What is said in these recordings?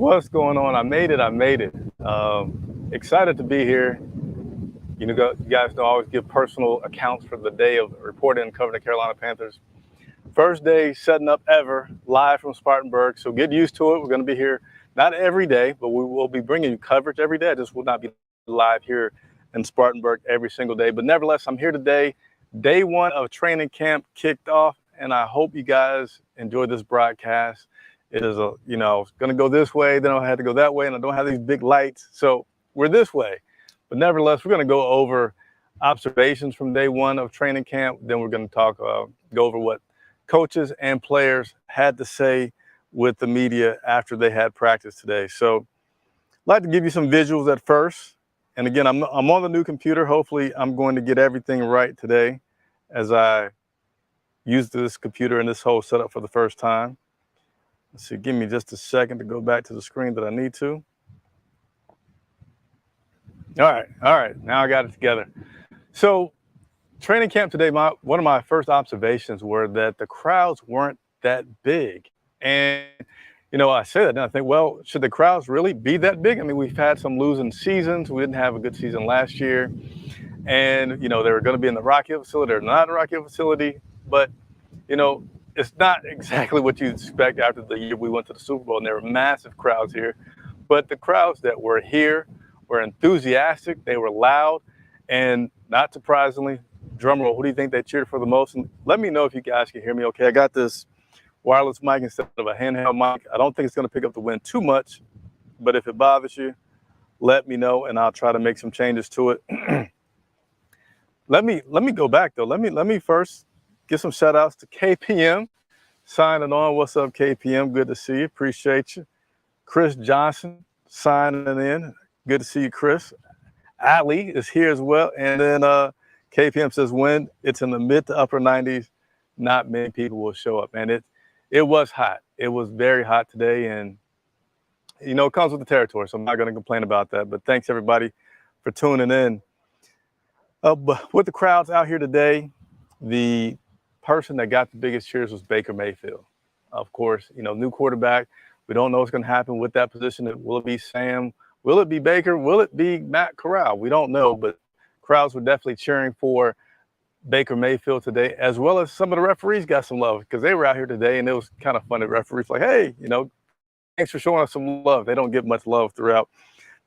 What's going on? I made it. Excited to be here. You guys know I always give personal accounts for the day of reporting and covering the Carolina Panthers. First day setting up ever, live from Spartanburg. So get used to it. We're going to be here not every day, but we will be bringing you coverage every day. I just will not be live here in Spartanburg every single day. But nevertheless, I'm here today. Day one of training camp kicked off, and I hope you guys enjoy this broadcast. It is going to go this way, then I had to go that way, and I don't have these big lights. So we're this way. But nevertheless, we're going to go over observations from day one of training camp. Then we're going to go over what coaches and players had to say with the media after they had practice today. So I'd like to give you some visuals at first. And again, I'm on the new computer. Hopefully I'm going to get everything right today as I use this computer and this whole setup for the first time. Let's see, give me just a second to go back to the screen that I need to. All right, now I got it together. So training camp today, one of my first observations were that the crowds weren't that big. And, I say that and I think, well, should the crowds really be that big? I mean, we've had some losing seasons. We didn't have a good season last year. And, they were going to be in the Rock Hill facility or not the Rock Hill facility. But, it's not exactly what you'd expect after the year we went to the Super Bowl, and there were massive crowds here. But the crowds that were here were enthusiastic, they were loud, and not surprisingly, drum roll, who do you think they cheered for the most? And let me know if you guys can hear me okay. I got this wireless mic instead of a handheld mic. I don't think it's going to pick up the wind too much, but if it bothers you, let me know, and I'll try to make some changes to it. Let me go back, though. Let me first give some shout outs to KPM signing on. What's up, KPM? Good to see you. Appreciate you. Chris Johnson signing in. Good to see you, Chris. Ali is here as well. And then KPM says when it's in the mid to upper 90s, not many people will show up. And it was hot. It was very hot today. And, it comes with the territory. So I'm not going to complain about that. But thanks, everybody, for tuning in. But with the crowds out here today, the person that got the biggest cheers was Baker Mayfield. Of course, new quarterback. We don't know what's going to happen with that position. Will it be Sam? Will it be Baker? Will it be Matt Corral? We don't know, but crowds were definitely cheering for Baker Mayfield today, as well as some of the referees got some love because they were out here today, and it was kind of funny. Referees like, hey, thanks for showing us some love. They don't get much love throughout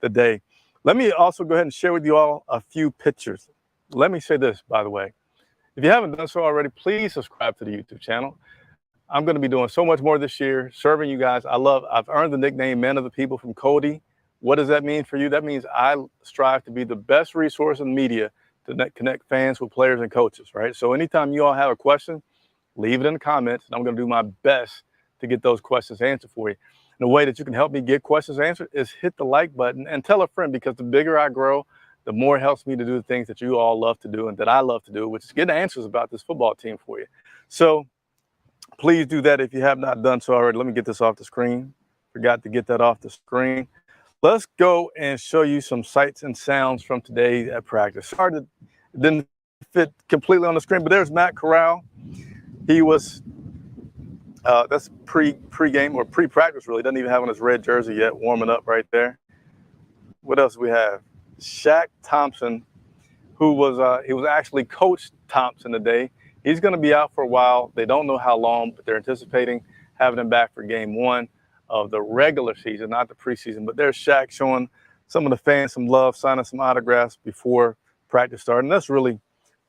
the day. Let me also go ahead and share with you all a few pictures. Let me say this, by the way. If you haven't done so already, please subscribe to the YouTube channel. I'm going to be doing so much more this year, serving you guys. I've earned the nickname Man of the People from Cody. What does that mean for you? That means I strive to be the best resource in media to connect fans with players and coaches, right? So anytime you all have a question, leave it in the comments, and I'm going to do my best to get those questions answered for you. And the way that you can help me get questions answered is hit the like button and tell a friend, because the bigger I grow, the more it helps me to do the things that you all love to do and that I love to do, which is get answers about this football team for you. So please do that if you have not done so already. Let me get this off the screen. Forgot to get that off the screen. Let's go and show you some sights and sounds from today at practice. Sorry it didn't fit completely on the screen, but there's Matt Corral. He was, that's pre-game or pre-practice really. Doesn't even have on his red jersey yet, warming up right there. What else do we have? Shaq Thompson, who was he was actually Coach Thompson today. He's going to be out for a while. They don't know how long, but they're anticipating having him back for game one of the regular season, not the preseason. But there's Shaq showing some of the fans some love, signing some autographs before practice started. And that's really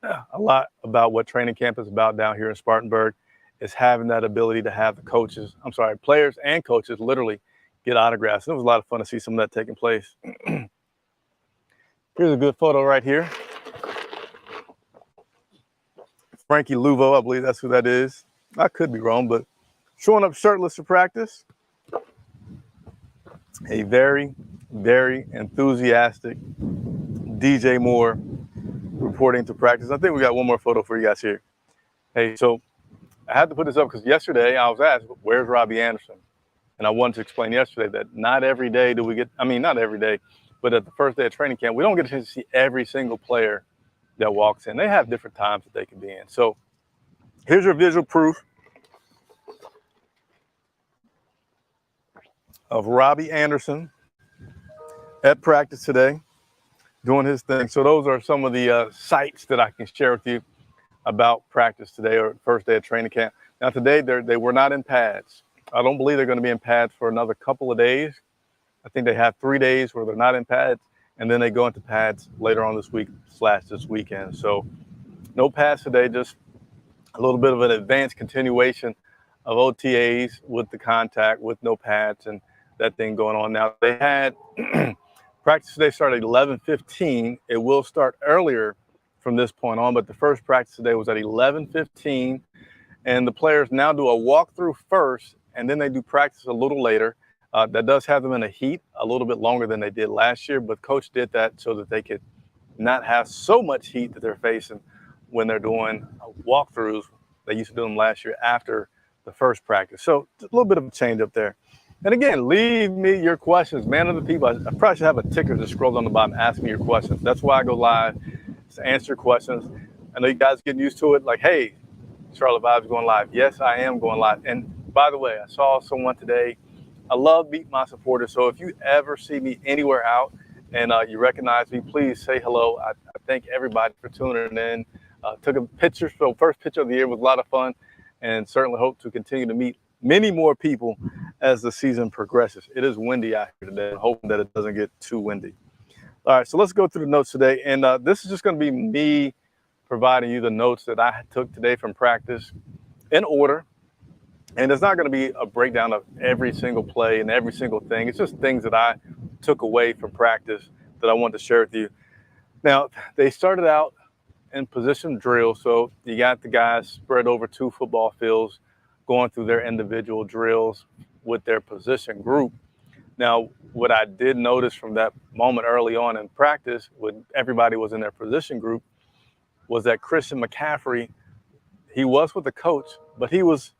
a lot about what training camp is about down here in Spartanburg, is having that ability to have the players and coaches literally get autographs. And it was a lot of fun to see some of that taking place. Here's a good photo right here. Frankie Luvo, I believe that's who that is. I could be wrong, but showing up shirtless for practice. A very, very enthusiastic DJ Moore reporting to practice. I think we got one more photo for you guys here. Hey, so I had to put this up because yesterday I was asked, where's Robbie Anderson? And I wanted to explain yesterday that not every day do we get, not every day, but at the first day of training camp, we don't get a chance to see every single player that walks in. They have different times that they can be in. So here's your visual proof of Robbie Anderson at practice today, doing his thing. So those are some of the sights that I can share with you about practice today, or first day of training camp. Now today they were not in pads. I don't believe they're going to be in pads for another couple of days. I think they have 3 days where they're not in pads, and then they go into pads later on this week / this weekend. So no pads today, just a little bit of an advanced continuation of OTAs with the contact, with no pads and that thing going on. Now they had practice today started at 11:15. It will start earlier from this point on, but the first practice today was at 11:15, and the players now do a walkthrough first, and then they do practice a little later. That does have them in a heat a little bit longer than they did last year, but coach did that so that they could not have so much heat that they're facing when they're doing walkthroughs. They used to do them last year after the first practice. So a little bit of a change up there. And again, leave me your questions. Man of the people, I probably should have a ticker that scrolls on the bottom. Ask me your questions. That's why I go live, to answer questions. I know you guys are getting used to it. Like, hey, Charlotte Vibes going live. Yes, I am going live. And by the way, I saw someone today. I love meeting my supporters. So if you ever see me anywhere out and you recognize me, please say hello. I thank everybody for tuning in. Took a picture, so first picture of the year was a lot of fun, and certainly hope to continue to meet many more people as the season progresses. It is windy out here today. I'm hoping that it doesn't get too windy. All right, so let's go through the notes today. And this is just going to be me providing you the notes that I took today from practice in order. And it's not going to be a breakdown of every single play and every single thing. It's just things that I took away from practice that I wanted to share with you. Now, they started out in position drill. So you got the guys spread over 2 football fields going through their individual drills with their position group. Now, what I did notice from that moment early on in practice when everybody was in their position group was that Christian McCaffrey, he was with the coach, but he was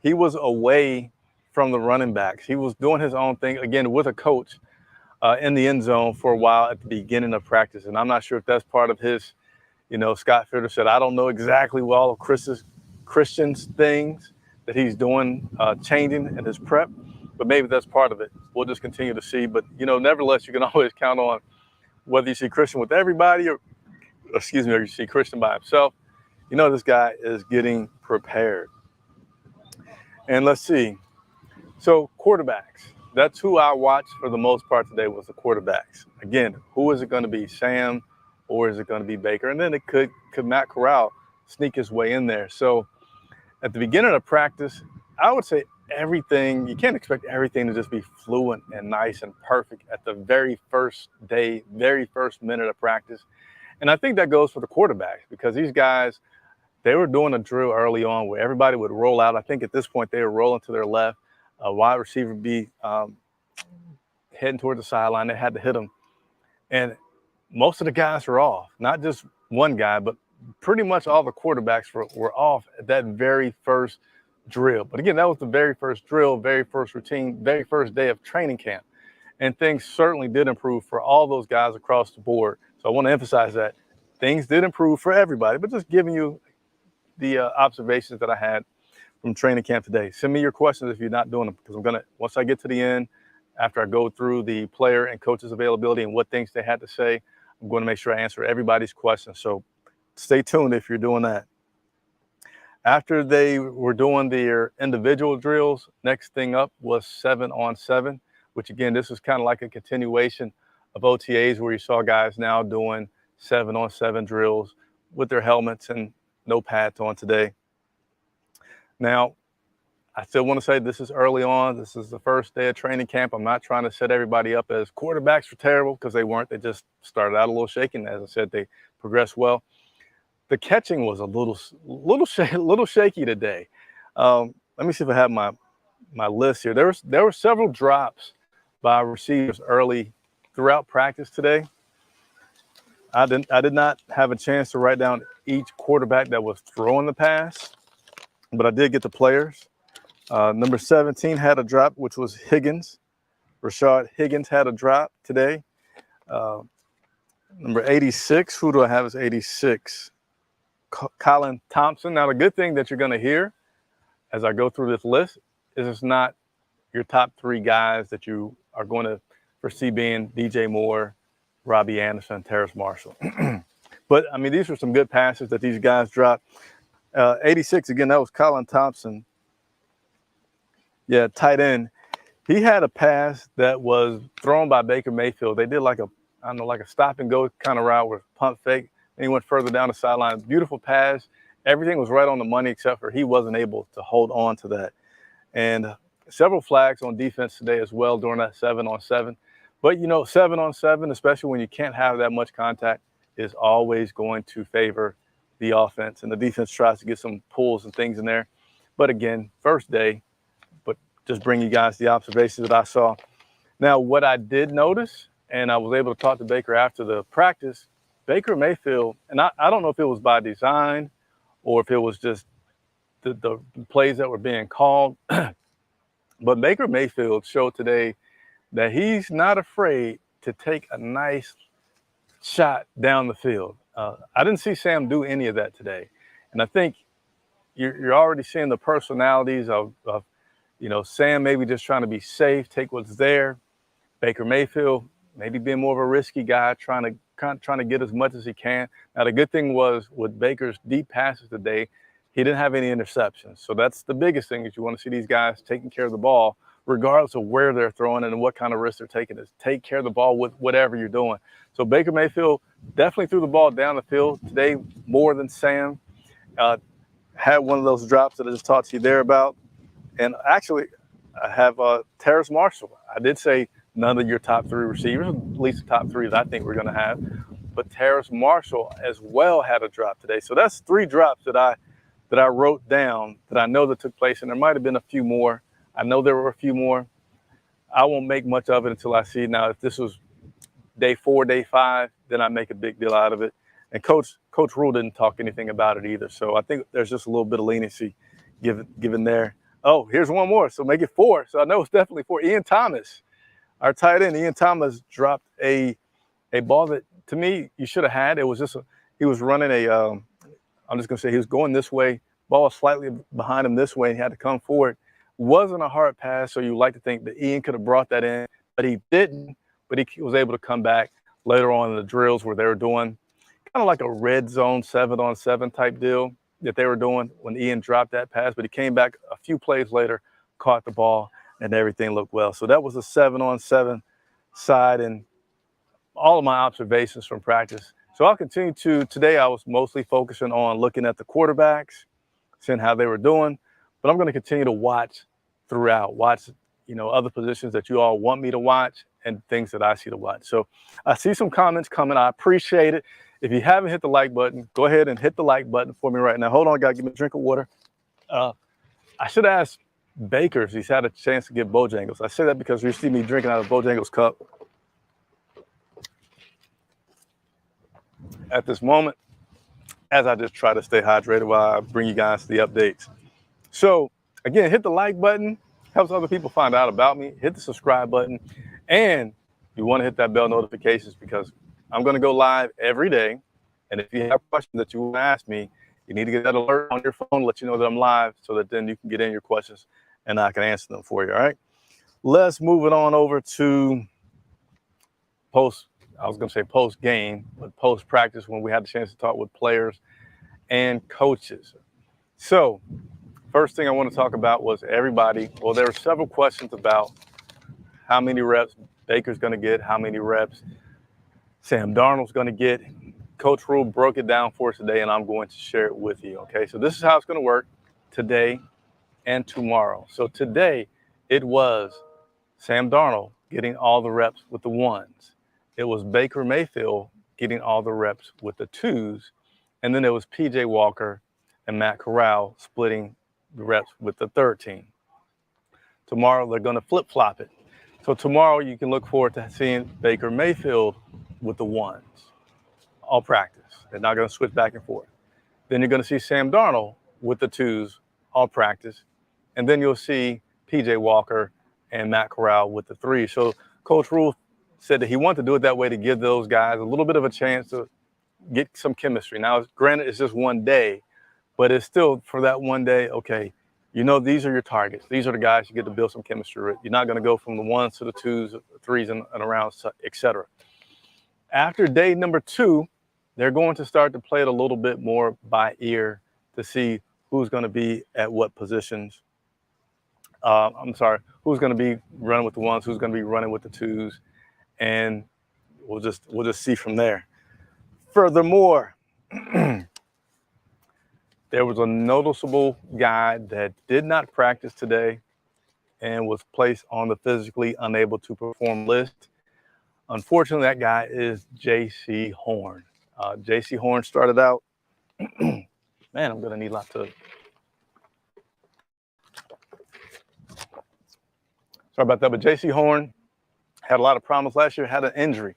away from the running backs. He was doing his own thing, again, with a coach in the end zone for a while at the beginning of practice. And I'm not sure if that's part of his, Scott Fitter said, I don't know exactly what all of Christian's things that he's doing, changing in his prep, but maybe that's part of it. We'll just continue to see. But, nevertheless, you can always count on whether you see Christian with everybody or you see Christian by himself. This guy is getting prepared. And let's see. So quarterbacks, that's who I watched for the most part today was the quarterbacks. Again, who is it going to be, Sam, or is it going to be Baker? And then it could Matt Corral sneak his way in there. So at the beginning of practice, I would say everything, you can't expect everything to just be fluent and nice and perfect at the very first day, very first minute of practice. And I think that goes for the quarterbacks because these guys, they were doing a drill early on where everybody would roll out. I think at this point they were rolling to their left. A wide receiver would be heading toward the sideline. They had to hit them. And most of the guys were off. Not just one guy, but pretty much all the quarterbacks were off at that very first drill. But again, that was the very first drill, very first routine, very first day of training camp. And things certainly did improve for all those guys across the board. So I want to emphasize that things did improve for everybody, but just giving you the observations that I had from training camp today. Send me your questions if you're not doing them, because I'm going to, once I get to the end, after I go through the player and coaches availability and what things they had to say, I'm going to make sure I answer everybody's questions. So stay tuned if you're doing that. After they were doing their individual drills, next thing up was 7-on-7, which again, this is kind of like a continuation of OTAs where you saw guys now doing 7-on-7 drills with their helmets and no pads on today. Now, I still want to say this is early on. This is the first day of training camp. I'm not trying to set everybody up as quarterbacks were terrible because they weren't. They just started out a little shaky. And as I said, they progressed well. The catching was a little shaky today. Let me see if I have my list here. There were several drops by receivers early throughout practice today. I did not have a chance to write down each quarterback that was throwing the pass, but I did get the players. Number 17 had a drop, which was Higgins. Rashad Higgins had a drop today. Number 86, who do I have as 86? Colin Thompson. Now, the good thing that you're going to hear as I go through this list is it's not your top three guys that you are going to foresee being DJ Moore, Robbie Anderson, Terrace Marshall. But, I mean, these were some good passes that these guys dropped. 86, again, that was Colin Thompson. Yeah, tight end. He had a pass that was thrown by Baker Mayfield. They did like a stop and go kind of route with pump fake. And he went further down the sideline. Beautiful pass. Everything was right on the money except for he wasn't able to hold on to that. And several flags on defense today as well during that 7-on-7. But, 7-on-7, especially when you can't have that much contact, is always going to favor the offense. And the defense tries to get some pulls and things in there. But again, first day, but just bring you guys the observations that I saw. Now, what I did notice, and I was able to talk to Baker after the practice, Baker Mayfield, and I don't know if it was by design or if it was just the plays that were being called, but Baker Mayfield showed today that he's not afraid to take a nice shot down the field. I didn't see Sam do any of that today. And I think you're already seeing the personalities of Sam maybe just trying to be safe, take what's there. Baker Mayfield maybe being more of a risky guy, trying to get as much as he can. Now, the good thing was with Baker's deep passes today, he didn't have any interceptions. So that's the biggest thing is you want to see these guys taking care of the ball, regardless of where they're throwing it and what kind of risk they're taking. Is take care of the ball with whatever you're doing. So Baker Mayfield definitely threw the ball down the field today more than Sam. Had one of those drops that I just talked to you there about. And actually, I have Terrace Marshall. I did say none of your top three receivers, at least the top three that I think we're going to have. But Terrace Marshall as well had a drop today. So that's three drops that I wrote down that I know that took place. And there might have been a few more. I know there were a few more. I won't make much of it until I see it. Now, if this was day 4, day 5, then I make a big deal out of it. And Coach Rule didn't talk anything about it either. So I think there's just a little bit of leniency given there. Oh, here's one more. So make it 4. So I know it's definitely 4. Ian Thomas, our tight end. Ian Thomas dropped a ball that, to me, you should have had. It was just he was running I'm just going to say he was going this way. Ball was slightly behind him this way, and he had to come forward. Wasn't a hard pass, so you like to think that Ian could have brought that in, but he didn't. But he was able to come back later on in the drills where they were doing kind of like a red zone 7-on-7 type deal that they were doing when Ian dropped that pass. But he came back a few plays later, caught the ball, and everything looked well. So that was a 7-on-7 side and all of my observations from practice. So I'll continue today I was mostly focusing on looking at the quarterbacks, seeing how they were doing. But I'm going to continue to watch throughout, other positions that you all want me to watch and things that I see to watch. So I see some comments coming. I appreciate it. If you haven't hit the like button, go ahead and hit the like button for me right now. Hold on, I got to give me a drink of water. I should ask Baker if he's had a chance to get Bojangles. I say that because you see me drinking out of Bojangles cup at this moment, as I just try to stay hydrated while I bring you guys the updates. So again, hit the like button, helps other people find out about me. Hit the subscribe button, and you want to hit that bell notifications because I'm going to go live every day. And if you have questions that you want to ask me, you need to get that alert on your phone, let you know that I'm live so that then you can get in your questions and I can answer them for you. All right. Let's move it on over to post game, but post practice when we had the chance to talk with players and coaches. So first thing I want to talk about was everybody. Well, there were several questions about how many reps Baker's going to get, how many reps Sam Darnold's going to get. Coach Rule broke it down for us today, and I'm going to share it with you, okay? So this is how it's going to work today and tomorrow. So today it was Sam Darnold getting all the reps with the 1s. It was Baker Mayfield getting all the reps with the 2s. And then it was P.J. Walker and Matt Corral splitting the reps with the 13. Tomorrow they're going to flip-flop it. So tomorrow you can look forward to seeing Baker Mayfield with the 1s, all practice. They're not going to switch back and forth. Then you're going to see Sam Darnold with the 2s, all practice. And then you'll see P.J. Walker and Matt Corral with the 3s. So Coach Rule said that he wanted to do it that way to give those guys a little bit of a chance to get some chemistry. Now, granted, it's just one day, but it's still for that one day, okay, You know, these are your targets. These are the guys you get to build some chemistry with. You're not going to go from the ones to the twos, threes, and around, etc. After day number 2, they're going to start to play it a little bit more by ear to see who's going to be at what positions. Who's going to be running with the ones, who's going to be running with the twos, and we'll just see from there. Furthermore, there was a noticeable guy that did not practice today and was placed on the physically unable to perform list. Unfortunately, that guy is J.C. Horn. J.C. Horn started out, man, I'm going to need lots of. Sorry about that, but J.C. Horn had a lot of problems last year, had an injury.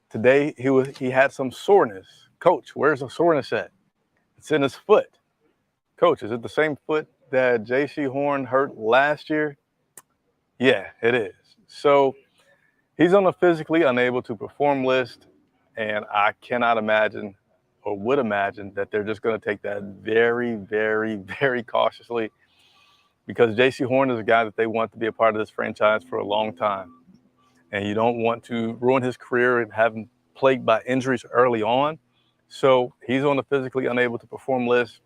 Today, he had some soreness. Coach, where's the soreness at? It's in his foot. Coach, is it the same foot that J.C. Horn hurt last year? Yeah, it is. So he's on a physically unable to perform list, and I cannot imagine or would imagine that they're just going to take that very, very, very cautiously, because J.C. Horn is a guy that they want to be a part of this franchise for a long time. And you don't want to ruin his career and have him plagued by injuries early on. So he's on the physically unable to perform list.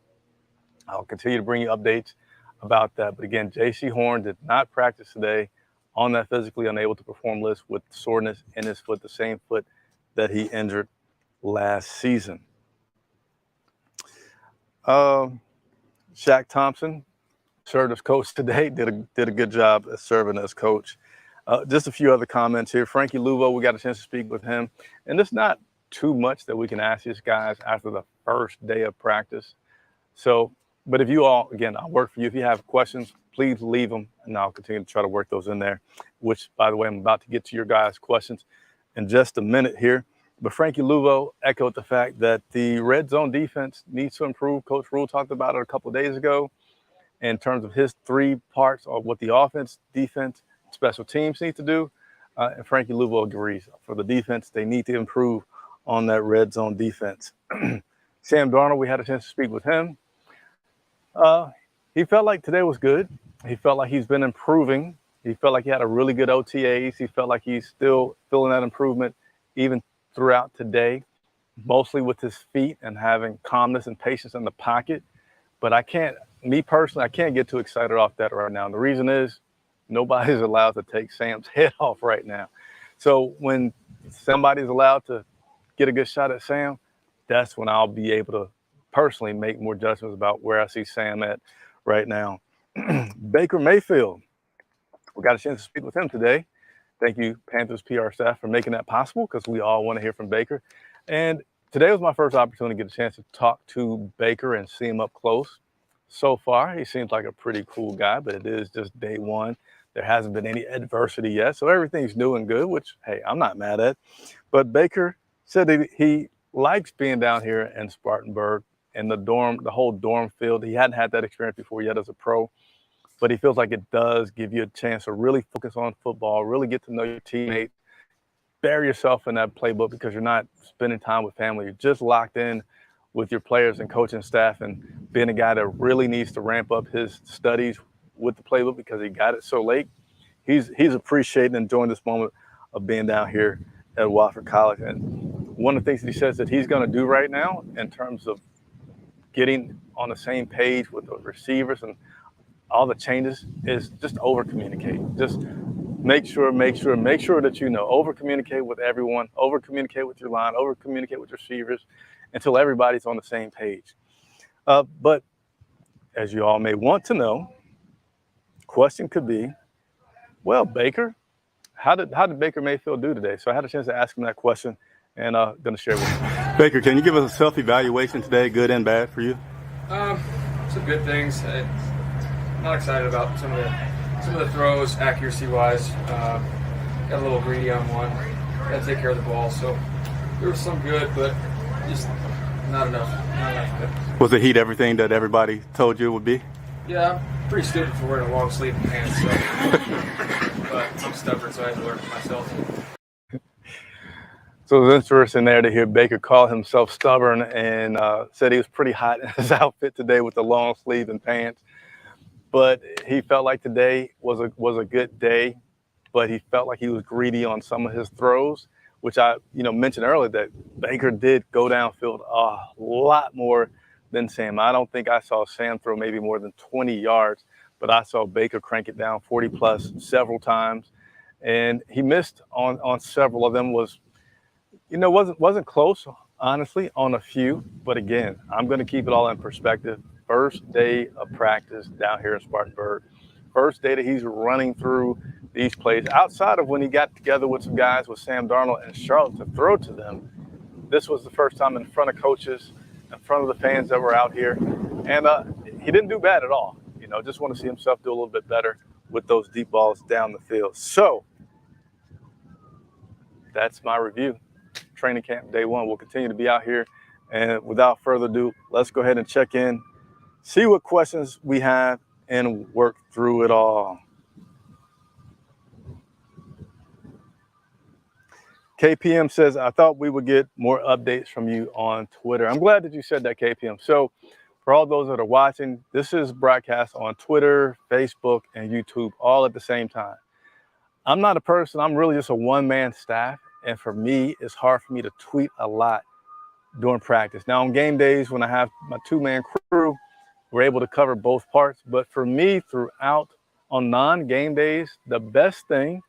I'll continue to bring you updates about that. But again, J.C. Horn did not practice today on that physically unable to perform list with soreness in his foot, the same foot that he injured last season. Shaq Thompson served as coach today, did a good job at serving as coach. Just a few other comments here. Frankie Luvo, we got a chance to speak with him. And it's not too much that we can ask these guys after the first day of practice. So, but if you all, again, I'll work for you. If you have questions, please leave them, and I'll continue to try to work those in there, which, by the way, I'm about to get to your guys' questions in just a minute here. But Frankie Luvo echoed the fact that the red zone defense needs to improve. Coach Rule talked about it a couple of days ago in terms of his 3 parts of what the offense, defense, special teams need to do. And Frankie Luvo agrees. For the defense, they need to improve on that red zone defense. Sam Darnold, we had a chance to speak with him. He felt like today was good. He felt like he's been improving. He felt like he had a really good OTAs. He felt like he's still feeling that improvement even throughout today, mostly with his feet and having calmness and patience in the pocket. But me personally, I can't get too excited off that right now. And the reason is nobody's allowed to take Sam's head off right now. So when somebody's allowed to get a good shot at Sam, that's when I'll be able to personally make more judgments about where I see Sam at right now. Baker Mayfield, we got a chance to speak with him today. Thank you, Panthers PR staff, for making that possible, because we all want to hear from Baker. And today was my first opportunity to get a chance to talk to Baker and see him up close. So far, he seems like a pretty cool guy, but it is just day one. There hasn't been any adversity yet, so everything's new and good, which, hey, I'm not mad at. But Baker said that he likes being down here in Spartanburg and the whole dorm field. He hadn't had that experience before yet as a pro, but he feels like it does give you a chance to really focus on football, really get to know your teammates, bury yourself in that playbook, because you're not spending time with family. You're just locked in with your players and coaching staff, and being a guy that really needs to ramp up his studies with the playbook because he got it so late. He's appreciating and enjoying this moment of being down here at Wofford College. And one of the things that he says that he's going to do right now in terms of getting on the same page with the receivers and all the changes is just over-communicate. Just make sure that you know, over-communicate with everyone, over-communicate with your line, over-communicate with your receivers until everybody's on the same page. But as you all may want to know, question could be, well, Baker, how did Baker Mayfield do today? So I had a chance to ask him that question, and going to share with you. Baker, can you give us a self-evaluation today, good and bad for you? Some good things. I'm not excited about some of the throws, accuracy-wise. Got a little greedy on one. Got to take care of the ball. So there was some good, but just not enough. Not enough good. Was the heat everything that everybody told you it would be? Yeah, I'm pretty stupid for wearing a long sleeve and pants. So. But I'm stubborn, so I have to learn it myself. So it was interesting there to hear Baker call himself stubborn, and said he was pretty hot in his outfit today with the long sleeve and pants. but he felt like today was a good day, but he felt like he was greedy on some of his throws, which I mentioned earlier that Baker did go downfield a lot more than Sam. I don't think I saw Sam throw maybe more than 20 yards, but I saw Baker crank it down 40 plus several times, and he missed on several of them. Wasn't close, honestly, on a few, but again, I'm going to keep it all in perspective. First day of practice down here in Spartanburg, first day that he's running through these plays, outside of when he got together with some guys with Sam Darnold and Charlotte to throw to them. This was the first time in front of coaches, in front of the fans that were out here, and he didn't do bad at all. Just want to see himself do a little bit better with those deep balls down the field. So that's my review. Training camp day one. We'll continue to be out here, and without further ado, let's go ahead and check in, see what questions we have, and work through it all. KPM says, I thought we would get more updates from you on Twitter. I'm glad that you said that, KPM. So for all those that are watching, this is broadcast on Twitter, Facebook, and YouTube all at the same time. I'm not a person, I'm really just a one-man staff. And for me, it's hard for me to tweet a lot during practice. Now on game days, when I have my two-man crew, we're able to cover both parts. But for me, throughout on non-game days, the best thing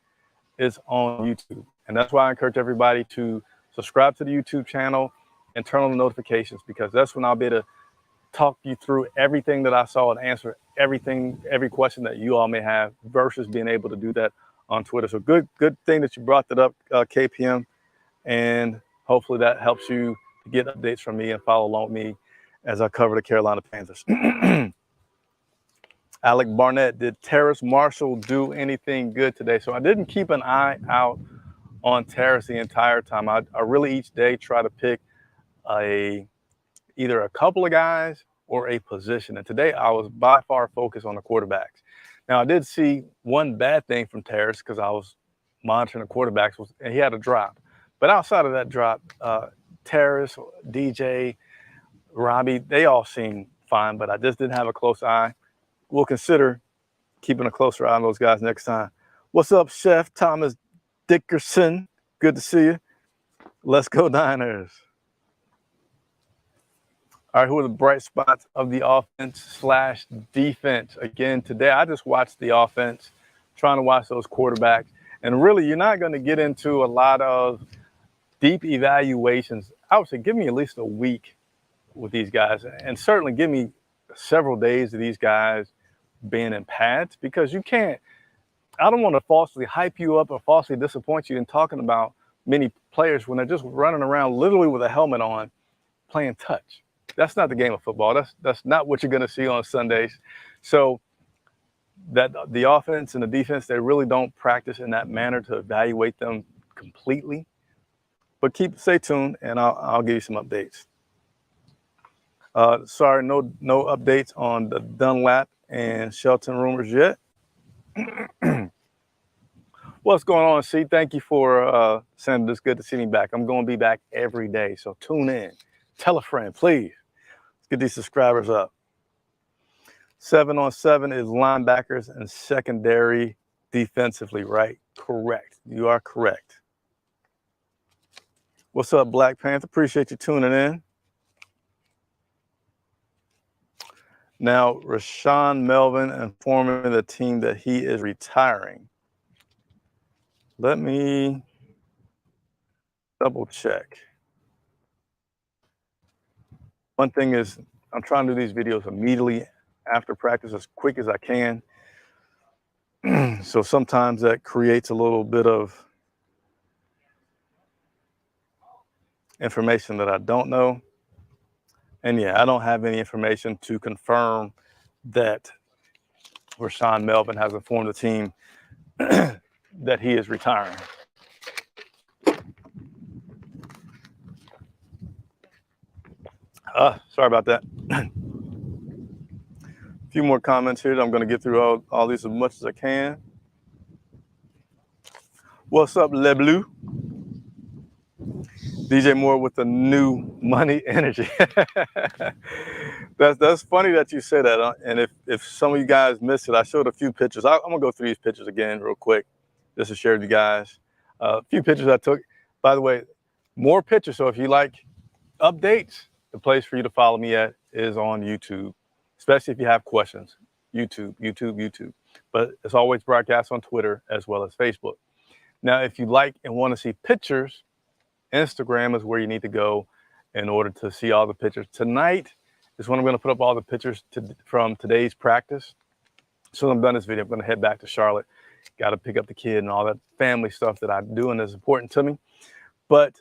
is on YouTube. And that's why I encourage everybody to subscribe to the YouTube channel and turn on the notifications, because that's when I'll be able to talk you through everything that I saw and answer every question that you all may have, versus being able to do that on Twitter. So good thing that you brought that up, KPM, and hopefully that helps you to get updates from me and follow along with me as I cover the Carolina Panthers. Alec Barnett, did Terrace Marshall do anything good today? So I didn't keep an eye out on Terrace the entire time. I really each day try to pick either a couple of guys or a position. And today I was by far focused on the quarterbacks. Now I did see one bad thing from Terrace, because I was monitoring the quarterbacks, and he had a drop. But outside of that drop, Terrace, DJ, Robbie, they all seemed fine, but I just didn't have a close eye. We'll consider keeping a closer eye on those guys next time. What's up, Chef Thomas Dickerson? Good to see you. Let's go Niners. All right, who are the bright spots of the offense/defense? Again, today I just watched the offense, trying to watch those quarterbacks. And really, you're not going to get into a lot of deep evaluations. I would say give me at least a week with these guys, and certainly give me several days of these guys being in pads, because I don't want to falsely hype you up or falsely disappoint you in talking about many players when they're just running around literally with a helmet on playing touch. That's not the game of football. That's not what you're going to see on Sundays. So that the offense and the defense, they really don't practice in that manner to evaluate them completely. But stay tuned, and I'll give you some updates. Sorry, no updates on the Dunlap and Shelton rumors yet. What's going on, C? Thank you for sending this. Good to see me back. I'm going to be back every day, so tune in. Tell a friend, please. Let's get these subscribers up. 7-on-7 is linebackers and secondary defensively, right? Correct. You are correct. What's up, Black Panther? Appreciate you tuning in. Now, Rashawn Melvin informing the team that he is retiring. Let me double check. One thing is, I'm trying to do these videos immediately after practice, as quick as I can. So sometimes that creates a little bit of information that I don't know. And yeah, I don't have any information to confirm that Rashawn Melvin has informed the team that he is retiring. Sorry about that. A few more comments here. I'm going to get through all these as much as I can. What's up, Le Bleu? DJ Moore with the new money energy. That's funny that you say that. And if some of you guys missed it, I showed a few pictures. I'm gonna go through these pictures again real quick, just to share with you guys. A few pictures I took. By the way, more pictures. So if you like updates, the place for you to follow me at is on YouTube, especially if you have questions. YouTube. But it's always broadcast on Twitter as well as Facebook. Now, if you like and want to see pictures, Instagram is where you need to go in order to see all the pictures. Tonight is when I'm going to put up all the pictures from today's practice. So I'm done this video, I'm going to head back to Charlotte. Got to pick up the kid and all that family stuff that I'm doing is important to me. But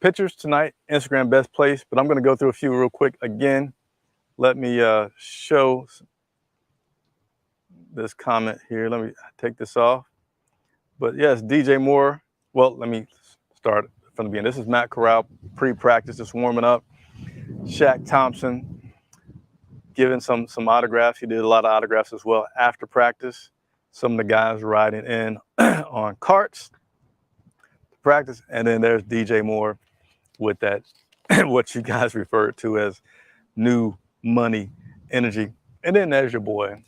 pictures tonight, Instagram best place. But I'm going to go through a few real quick. Again, let me show this comment here. Let me take this off. But yes, DJ Moore. Well, let me start from the beginning. This is Matt Corral, pre-practice, just warming up. Shaq Thompson giving some autographs. He did a lot of autographs as well after practice. Some of the guys riding in on carts to practice. And then there's DJ Moore with that, what you guys refer to as new money energy. And then there's your boy.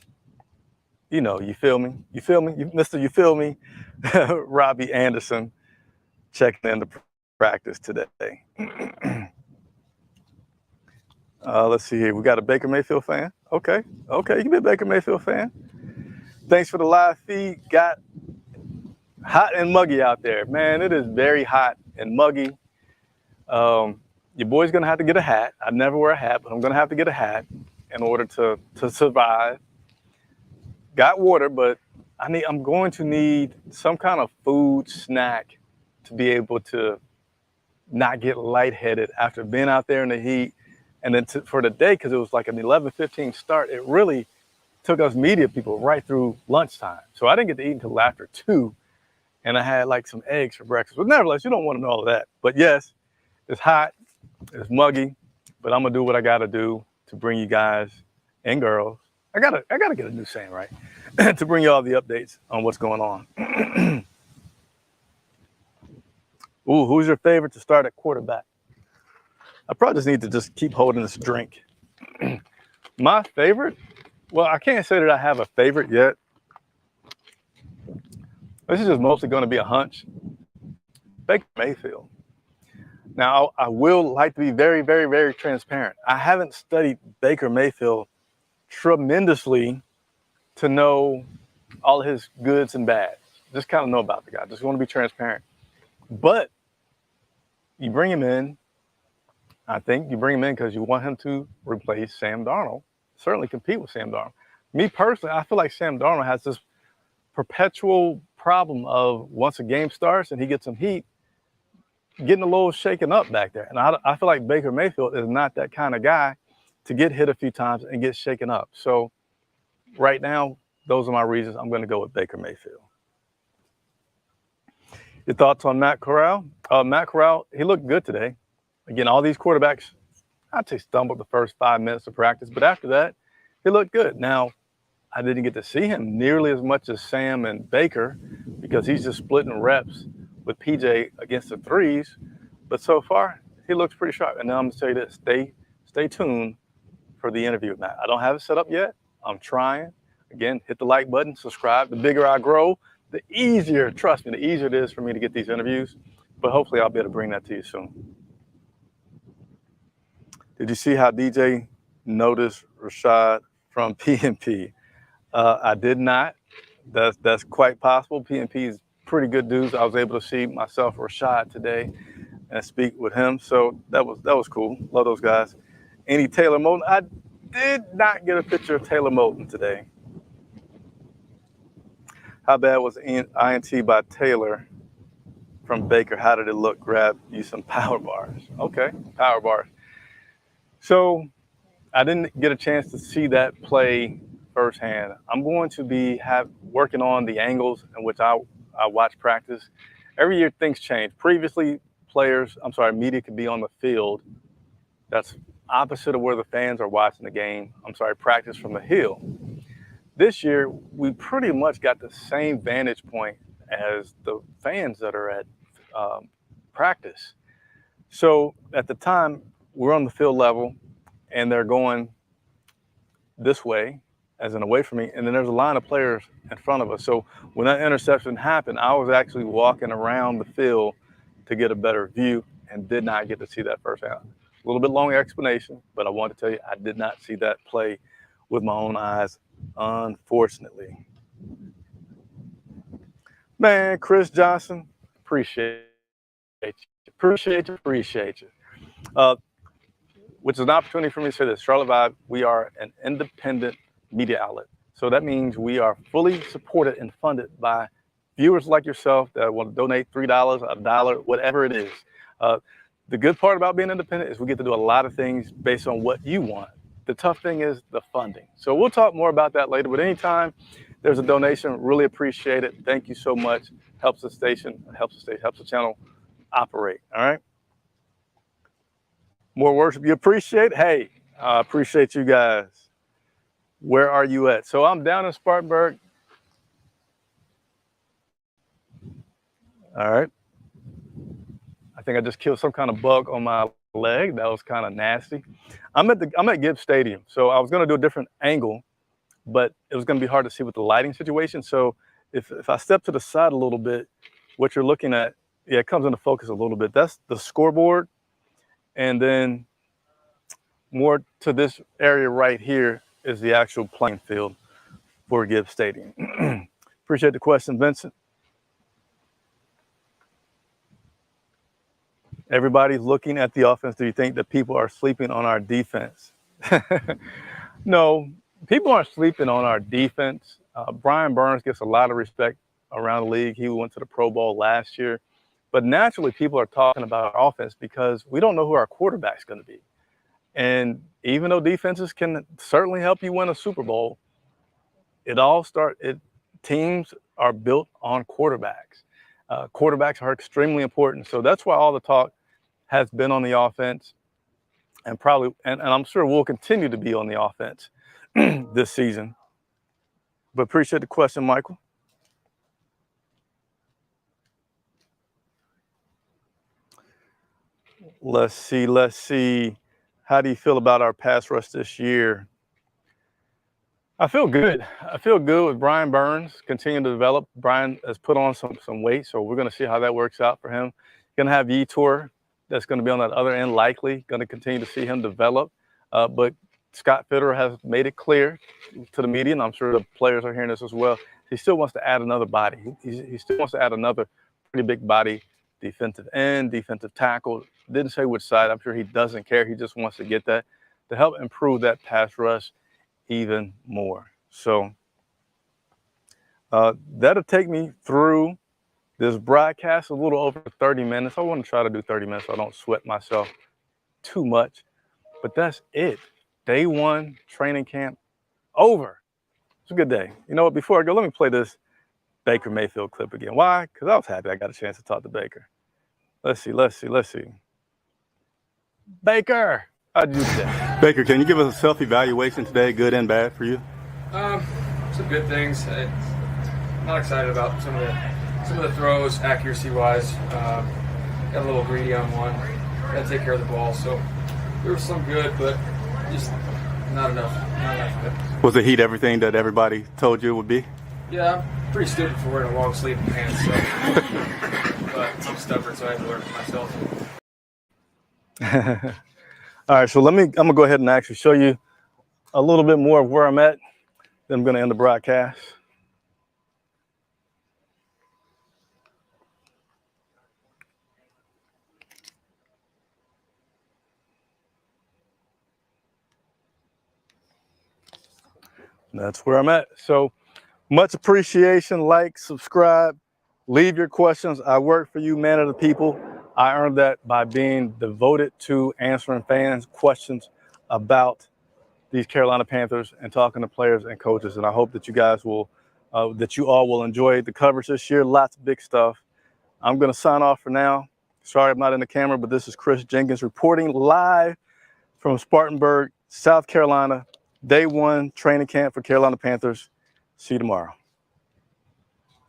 You know, you feel me? You feel me? Mr. You feel me? Robbie Anderson checking in the practice today. Let's see here. We got a Baker Mayfield fan. Okay, you can be a Baker Mayfield fan. Thanks for the live feed. Got hot and muggy out there. Man, it is very hot and muggy. Your boy's going to have to get a hat. I never wear a hat, but I'm going to have to get a hat in order to survive. Got water, but I'm going to need some kind of food snack to be able to not get lightheaded after being out there in the heat. And then for the day, because it was like an 11:15 start, it really took us media people right through lunchtime. So I didn't get to eat until after 2, and I had like some eggs for breakfast. But nevertheless, you don't want to know all of that. But yes, it's hot, it's muggy, but I'm gonna do what I gotta do to bring you guys and girls. I gotta get a new saying, right? To bring you all the updates on what's going on. Ooh, who's your favorite to start at quarterback? I probably just need to just keep holding this drink. My favorite? Well, I can't say that I have a favorite yet. This is just mostly going to be a hunch. Baker Mayfield. Now, I will like to be very, very, very transparent. I haven't studied Baker Mayfield tremendously to know all his goods and bads. Just kind of know about the guy. Just want to be transparent. But you bring him in. I think you bring him in because you want him to replace Sam Darnold, certainly compete with Sam Darnold. Me personally, I feel like Sam Darnold has this perpetual problem of once a game starts and he gets some heat, getting a little shaken up back there. And I feel like Baker Mayfield is not that kind of guy to get hit a few times and get shaken up. So right now, those are my reasons. I'm going to go with Baker Mayfield. Your thoughts on Matt Corral? Matt Corral, he looked good today. Again, all these quarterbacks, I'd say stumbled the first 5 minutes of practice, but after that, he looked good. Now, I didn't get to see him nearly as much as Sam and Baker because he's just splitting reps with PJ against the threes. But so far, he looks pretty sharp. And now I'm going to tell you this, stay tuned for the interview with Matt. I don't have it set up yet. I'm trying. Again, hit the like button, subscribe. The bigger I grow, the easier, trust me, the easier it is for me to get these interviews. But hopefully I'll be able to bring that to you soon. Did you see how DJ noticed Rashad from PNP? I did not. That's quite possible. PNP is pretty good dudes. I was able to see myself Rashad today and speak with him. So that was cool. Love those guys. Any Taylor Moton? I did not get a picture of Taylor Moton today. How bad was INT by Taylor from Baker? How did it look? Grab you some power bars. Okay, power bars. So I didn't get a chance to see that play firsthand. I'm going to be working on the angles in which I watch practice. Every year things change. Previously, media could be on the field. That's opposite of where the fans are watching the game. Practice from the hill. This year, we pretty much got the same vantage point as the fans that are at practice. So at the time, we're on the field level, and they're going this way, as in away from me, and then there's a line of players in front of us. So when that interception happened, I was actually walking around the field to get a better view and did not get to see that first half. A little bit long explanation, but I wanted to tell you I did not see that play with my own eyes, unfortunately. Man, Chris Johnson, appreciate you. Appreciate you. Which is an opportunity for me to say this. Charlotte Vibe, we are an independent media outlet. So that means we are fully supported and funded by viewers like yourself that want to donate $3, $1, whatever it is. The good part about being independent is we get to do a lot of things based on what you want. The tough thing is the funding. So we'll talk more about that later, but anytime there's a donation, really appreciate it. Thank you so much. Helps the channel operate, all right? More worship you appreciate? Hey, I appreciate you guys. Where are you at? So I'm down in Spartanburg. All right. I think I just killed some kind of bug on my leg. That was kind of nasty. I'm at Gibbs Stadium. So I was going to do a different angle, but it was going to be hard to see with the lighting situation. So if I step to the side a little bit, what you're looking at, yeah, it comes into focus a little bit. That's the scoreboard. And then more to this area right here is the actual playing field for Gibbs Stadium. Appreciate the question, Vincent. Everybody's looking at the offense. Do you think that people are sleeping on our defense? No, people aren't sleeping on our defense. Brian Burns gets a lot of respect around the league. He went to the Pro Bowl last year. But naturally, people are talking about our offense because we don't know who our quarterback's going to be. And even though defenses can certainly help you win a Super Bowl, teams are built on quarterbacks. Quarterbacks are extremely important. So that's why all the talk has been on the offense and I'm sure we'll continue to be on the offense this season. But appreciate the question, Michael. Let's see. How do you feel about our pass rush this year? I feel good. I feel good with Brian Burns continuing to develop. Brian has put on some weight, so we're going to see how that works out for him. Going to have Yetur that's going to be on that other end, likely going to continue to see him develop. But Scott Fitterer has made it clear to the media, and I'm sure the players are hearing this as well. He still wants to add another body. He still wants to add another pretty big body, defensive end, defensive tackle. Didn't say which side. I'm sure he doesn't care. He just wants to get that to help improve that pass rush even more. So that'll take me through this broadcast a little over 30 minutes. I want to try to do 30 minutes so I don't sweat myself too much. But that's it. Day one, training camp over. It's a good day. You know what? Before I go, let me play this Baker Mayfield clip again. Why? Because I was happy I got a chance to talk to Baker. Let's see. Baker, how'd you do? Baker, can you give us a self-evaluation today, good and bad for you? Some good things. I'm not excited about some of the throws, accuracy-wise. Got a little greedy on one. Got to take care of the ball. So there was some good, but just not enough. Was the heat everything that everybody told you it would be? Yeah, I'm pretty stupid for wearing a long sleeve and pants. So. But I'm stubborn, so I have to learn it myself. All right, so I'm gonna go ahead and actually show you a little bit more of where I'm at. Then I'm gonna end the broadcast. That's where I'm at. So much appreciation. Like, subscribe, leave your questions. I work for you, man of the people. I earned that by being devoted to answering fans' questions about these Carolina Panthers and talking to players and coaches. And I hope that you guys will, that you all will enjoy the coverage this year. Lots of big stuff. I'm going to sign off for now. Sorry I'm not in the camera, but this is Chris Jenkins reporting live from Spartanburg, South Carolina. Day one training camp for Carolina Panthers. See you tomorrow.